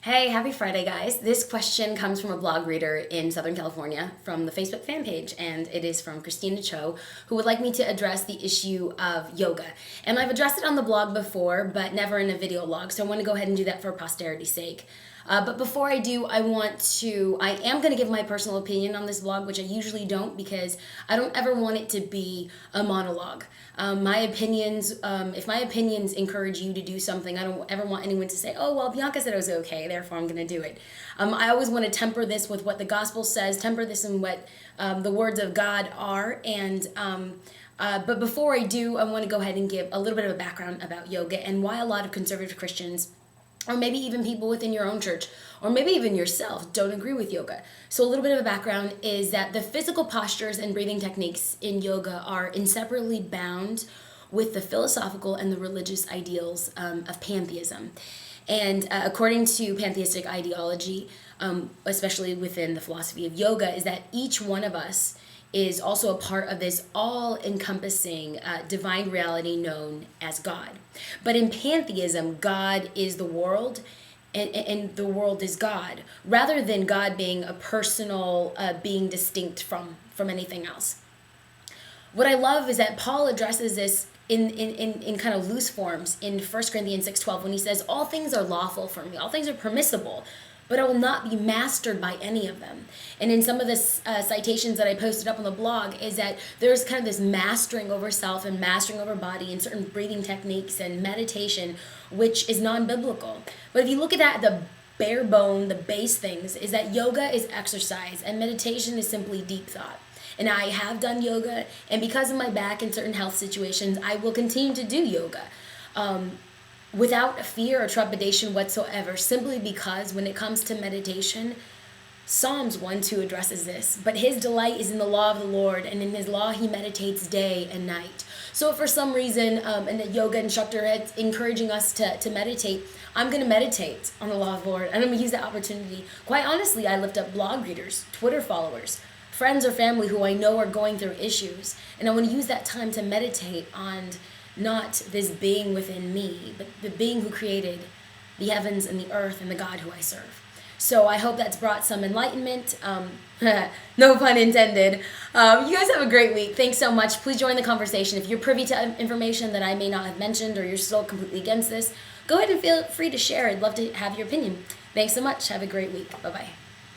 Hey, happy Friday, guys. This question comes from a blog reader in Southern California from the Facebook fan page, and it is from Christina Cho, who would like me to address the issue of yoga. And I've addressed it on the blog before, but never in a video log, so I want to go ahead and do that for posterity's sake. But before I do, I am going to give my personal opinion on this blog, which I usually don't because I don't ever want it to be a monologue. My opinions, if my opinions encourage you to do something, I don't ever want anyone to say, oh, well, Bianca said it was okay, therefore I'm going to do it. I always want to temper this with what the gospel says, temper this in what the words of God are, but before I do, I want to go ahead and give a little bit of a background about yoga and why a lot of conservative Christians, or maybe even people within your own church, or maybe even yourself, don't agree with yoga. So a little bit of a background is that the physical postures and breathing techniques in yoga are inseparably bound with the philosophical and the religious ideals of pantheism. And according to pantheistic ideology, especially within the philosophy of yoga, is that each one of us is also a part of this all-encompassing divine reality known as God. But in pantheism, God is the world, and the world is God, rather than God being a personal being distinct from anything else. What I love is that Paul addresses this in kind of loose forms in 1 Corinthians 6:12 when he says, all things are lawful for me, all things are permissible, but I will not be mastered by any of them. And in some of the citations that I posted up on the blog is that there's kind of this mastering over self and mastering over body and certain breathing techniques and meditation, which is non-biblical. But if you look at that, the bare bone, the base things, is that yoga is exercise and meditation is simply deep thought. And I have done yoga, and because of my back and certain health situations, I will continue to do yoga. Without fear or trepidation whatsoever, simply because when it comes to meditation, Psalms 1:2 addresses this. But his delight is in the law of the Lord, and in his law he meditates day and night. So if for some reason a yoga instructor is encouraging us to meditate, I'm going to meditate on the law of the Lord. And I'm going to use that opportunity. Quite honestly, I lift up blog readers, Twitter followers, friends or family who I know are going through issues. And I want to use that time to meditate on not this being within me, but the being who created the heavens and the earth and the God who I serve. So I hope that's brought some enlightenment. No pun intended. You guys have a great week. Thanks so much. Please join the conversation. If you're privy to information that I may not have mentioned or you're still completely against this, go ahead and feel free to share. I'd love to have your opinion. Thanks so much. Have a great week. Bye-bye.